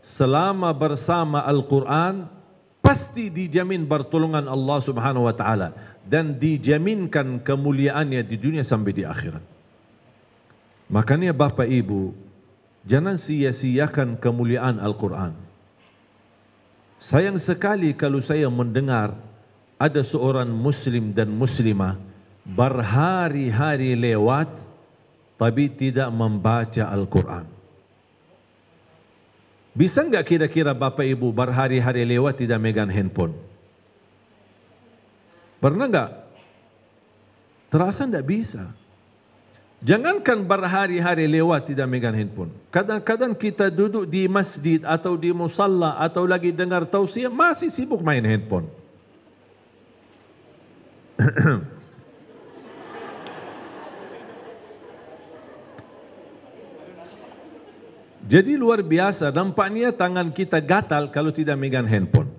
selama bersama Al-Quran, pasti dijamin pertolongan Allah Subhanahu wa taala dan dijaminkan kemuliaannya di dunia sampai di akhirat. Makanya Bapak Ibu, jangan sia-siakan kemuliaan Al-Quran. Sayang sekali kalau saya mendengar ada seorang muslim dan muslimah berhari-hari lewat tapi tidak membaca Al-Quran. Bisa enggak kira-kira Bapak Ibu berhari-hari lewat tidak megang handphone? Pernah enggak? Terasa enggak bisa. Jangankan berhari-hari lewat tidak megang handphone. Kadang-kadang kita duduk di masjid atau di musalla atau lagi dengar tausiah masih sibuk main handphone. Jadi luar biasa, nampaknya tangan kita gatal kalau tidak megang handphone.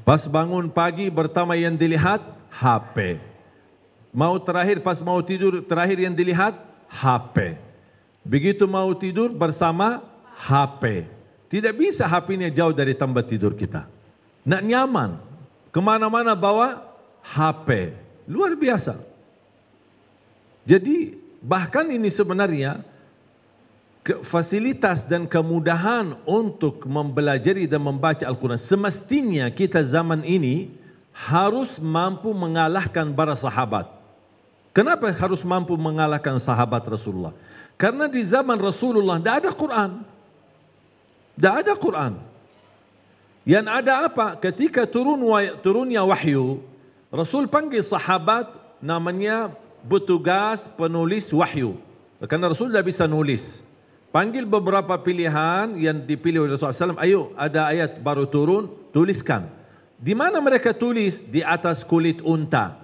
Pas bangun pagi pertama yang dilihat HP. Mau terakhir pas mau tidur terakhir yang dilihat HP. Begitu mau tidur bersama HP. Tidak bisa HP-nya jauh dari tempat tidur kita. Nak nyaman, kemana-mana bawa HP. Luar biasa. Jadi bahkan ini sebenarnya fasilitas dan kemudahan untuk mempelajari dan membaca Al-Quran. Semestinya kita zaman ini harus mampu mengalahkan para sahabat. Kenapa harus mampu mengalahkan sahabat Rasulullah? Karena di zaman Rasulullah tidak ada Quran. Tidak ada Quran. Yang ada apa? Ketika turunnya wahyu, Rasul panggil sahabat namanya petugas penulis wahyu. Karena Rasul tidak bisa nulis. Panggil beberapa pilihan yang dipilih oleh Rasulullah SAW. Ayo, ada ayat baru turun, tuliskan. Di mana mereka tulis? Di atas kulit unta,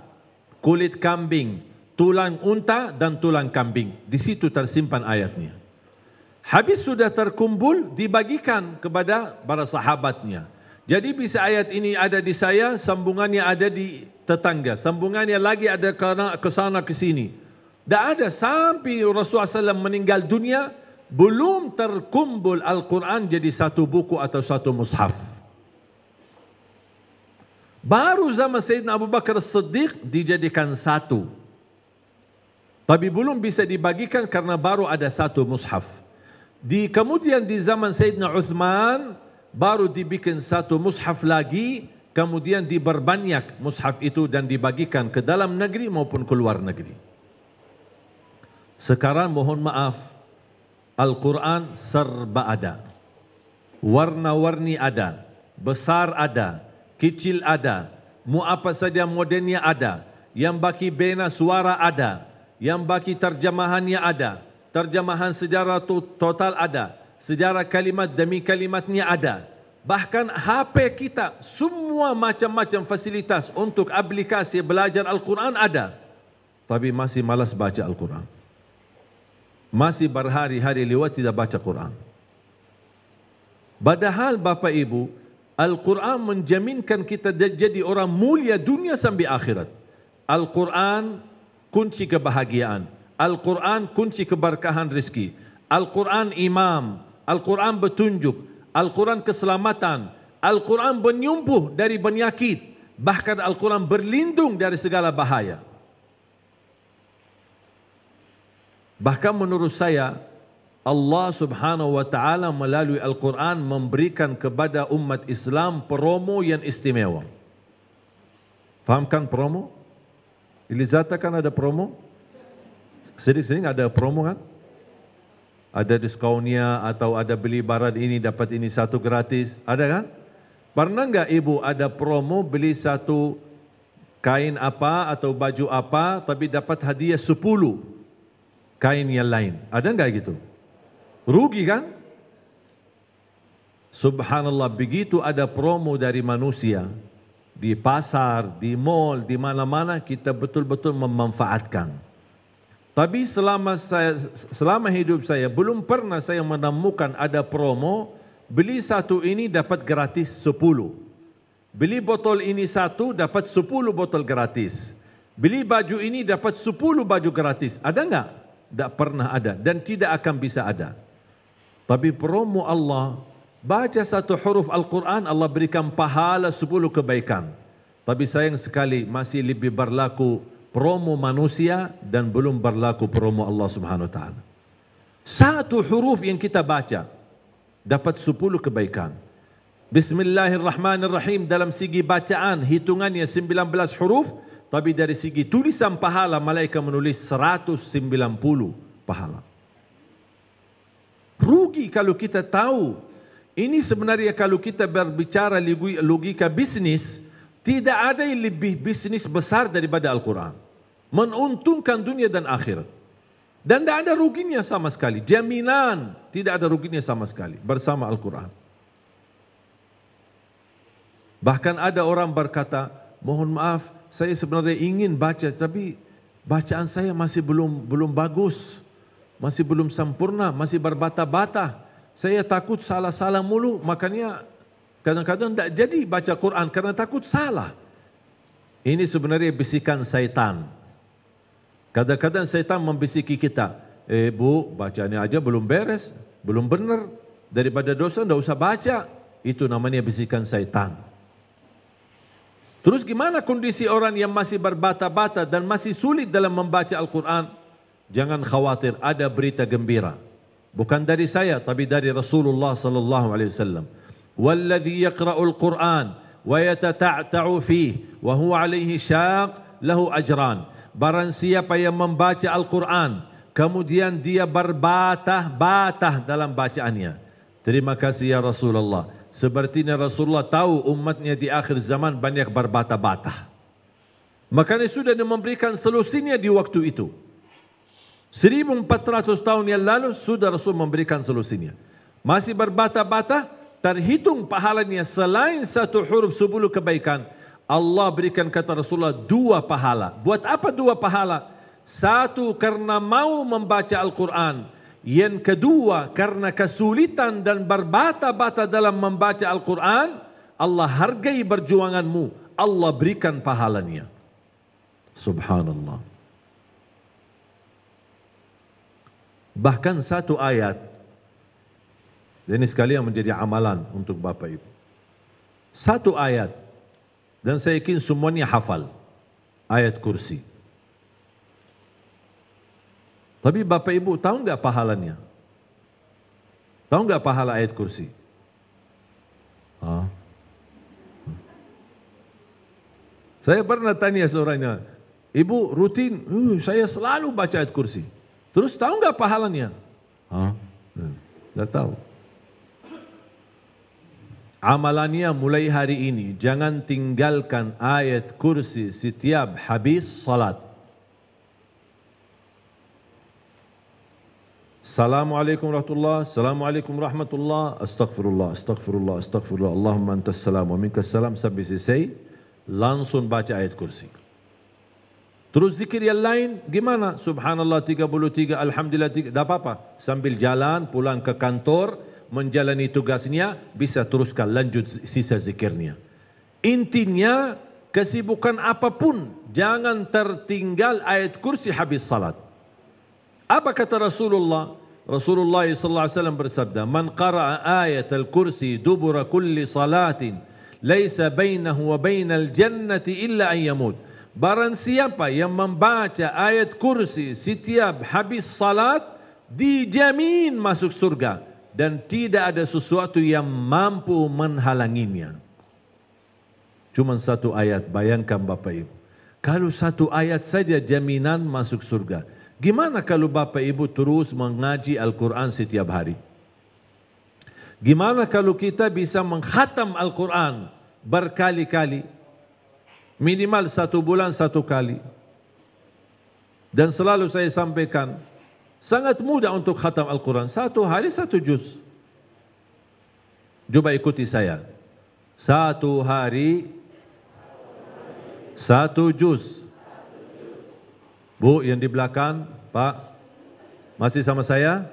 kulit kambing, tulang unta dan tulang kambing. Di situ tersimpan ayatnya. Habis sudah terkumpul, dibagikan kepada para sahabatnya. Jadi bisa ayat ini ada di saya, sambungannya ada di tetangga, sambungannya lagi ada ke sana ke sini. Tak ada sampai Rasulullah SAW meninggal dunia, belum terkumpul Al-Quran jadi satu buku atau satu mushaf. Baru zaman Sayyidina Abu Bakar As-Siddiq dijadikan satu. Tapi belum bisa dibagikan karena baru ada satu mushaf. Kemudian di zaman Sayyidina Uthman, baru dibikin satu mushaf lagi, kemudian diperbanyak mushaf itu dan dibagikan ke dalam negeri maupun ke luar negeri. Sekarang mohon maaf, Al-Quran serba ada. Warna-warni ada, besar ada, kecil ada, mau apa saja modelnya ada, yang bagi bena suara ada, yang bagi terjemahannya ada, terjemahan sejarah total ada, sejarah kalimat demi kalimatnya ada. Bahkan HP kita, semua macam-macam fasilitas untuk aplikasi belajar Al-Quran ada. Tapi masih malas baca Al-Quran. Masih berhari-hari lewat tidak baca Quran. Padahal Bapak Ibu, Al-Quran menjaminkan kita jadi orang mulia dunia sampai akhirat. Al-Quran kunci kebahagiaan. Al-Quran kunci keberkahan rezeki. Al-Quran imam. Al-Quran petunjuk. Al-Quran keselamatan. Al-Quran penyembuh dari penyakit. Bahkan Al-Quran berlindung dari segala bahaya. Bahkan menurut saya, Allah Subhanahu wa taala melalui Al-Quran memberikan kepada umat Islam promo yang istimewa. Fahamkan promo? Ilizata kan ada promo? Sering-sering ada promo kan? Ada diskonnya atau ada beli barang ini dapat ini satu gratis. Ada kan? Pernah enggak ibu ada promo beli satu kain apa atau baju apa tapi dapat hadiah 10 kain yang lain? Ada enggak gitu? Rugi kan? Subhanallah, begitu ada promo dari manusia di pasar, di mall, di mana-mana kita betul-betul memanfaatkan. Tapi selama hidup saya belum pernah saya menemukan ada promo beli satu ini dapat gratis 10. Beli botol ini satu dapat 10 botol gratis. Beli baju ini dapat 10 baju gratis. Ada enggak? Tak pernah ada dan tidak akan bisa ada. Tapi promo Allah, baca satu huruf Al-Quran, Allah berikan pahala 10 kebaikan. Tapi sayang sekali masih lebih berlaku promo manusia dan belum berlaku promo Allah Subhanahu Wa Taala. Satu huruf yang kita baca dapat 10 kebaikan. Bismillahirrahmanirrahim dalam segi bacaan hitungannya 19 huruf, tapi dari segi tulisan pahala malaikat menulis 190 pahala. Rugi kalau kita tahu. Ini sebenarnya kalau kita berbicara logika bisnis, tidak ada yang lebih bisnis besar daripada Al-Quran. Menguntungkan dunia dan akhirat. Dan tidak ada ruginya sama sekali. Jaminan tidak ada ruginya sama sekali bersama Al-Quran. Bahkan ada orang berkata, mohon maaf, saya sebenarnya ingin baca, tapi bacaan saya masih belum bagus, masih belum sempurna, masih berbata-bata. Saya takut salah-salah mulu, makanya kadang-kadang tidak jadi baca Quran karena takut salah. Ini sebenarnya bisikan syaitan. Kadang-kadang syaitan membisiki kita, bu, bacanya aja belum beres, belum benar, daripada dosa tidak usah baca. Itu namanya bisikan syaitan. Terus gimana kondisi orang yang masih berbata-bata dan masih sulit dalam membaca Al-Quran? Jangan khawatir, ada berita gembira. Bukan dari saya, tapi dari Rasulullah sallallahu alaihi wasallam. Walladhi yaqra'ul Quran wa yatata'ta'u fihi wa huwa alaihi syaq lahu ajran. Barang siapa yang membaca Al-Quran, kemudian dia berbatah-batah dalam bacaannya. Terima kasih ya Rasulullah. Sepertinya Rasulullah tahu umatnya di akhir zaman banyak berbata-bata. Makanya sudah memberikan solusinya di waktu itu. 1400 tahun yang lalu sudah Rasul memberikan solusinya. Masih berbata-bata, terhitung pahalanya selain satu huruf 10 kebaikan. Allah berikan kata Rasulullah 2 pahala. Buat apa 2 pahala? 1 karena mau membaca Al-Quran. Yang kedua, karena kesulitan dan berbata-bata dalam membaca Al-Quran, Allah hargai perjuanganmu, Allah berikan pahalanya. Subhanallah. Bahkan satu ayat, ini sekalian menjadi amalan untuk Bapak Ibu. Satu ayat, dan saya yakin semuanya hafal, ayat kursi. Tapi Bapak Ibu tahu enggak pahalanya? Tahu enggak pahala ayat kursi? Saya pernah tanya seorangnya, Ibu rutin, saya selalu baca ayat kursi. Terus tahu enggak pahalanya? Tidak tahu. Amalannya mulai hari ini, jangan tinggalkan ayat kursi setiap habis salat. Assalamualaikum warahmatullahi wabarakatuh. Assalamualaikum warahmatullahi wabarakatuh. Astaghfirullah, astaghfirullah, astaghfirullah. Allahumma antas salam wa minkas salam. Sampai selesai, langsung baca ayat kursi. Terus zikir yang lain gimana? Subhanallah 33, Alhamdulillah 3, tak apa-apa. Sambil jalan, pulang ke kantor, menjalani tugasnya, bisa teruskan lanjut sisa zikirnya. Intinya, kesibukan apapun, jangan tertinggal ayat kursi habis salat. Apa kata Rasulullah? Rasulullah SAW bersabda, Man qara'a ayat al-kursi dubura kulli salatin, laysa bainahu wa bainal jannati illa an yamut. Barang siapa yang membaca ayat kursi setiap habis salat, dijamin masuk surga. Dan tidak ada sesuatu yang mampu menghalanginya. Cuma satu ayat, bayangkan Bapak Ibu. Kalau satu ayat saja jaminan masuk surga. Gimana kalau Bapak Ibu terus mengaji Al-Quran setiap hari? Gimana kalau kita bisa mengkhatam Al-Quran berkali-kali? Minimal 1 bulan 1 kali. Dan selalu saya sampaikan, sangat mudah untuk khatam Al-Quran. 1 hari 1 juz. Coba ikuti saya. 1 hari 1 juz. Bu, yang di belakang, Pak, masih sama saya?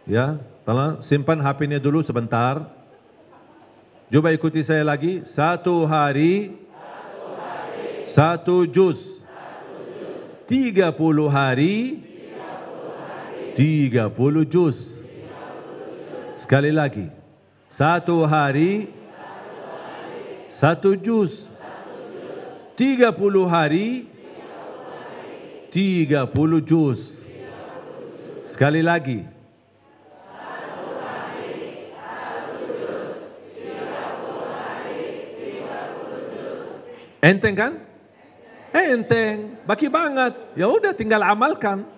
Ya, tolong simpan HP-nya dulu sebentar. Coba ikuti saya lagi. 1 hari 1 juz. 30 hari 30 juz. Sekali lagi. 1 hari 1 juz. 30 hari 30 juz. Sekali lagi. Enteng kan? Enteng, baki banget. Ya udah tinggal amalkan.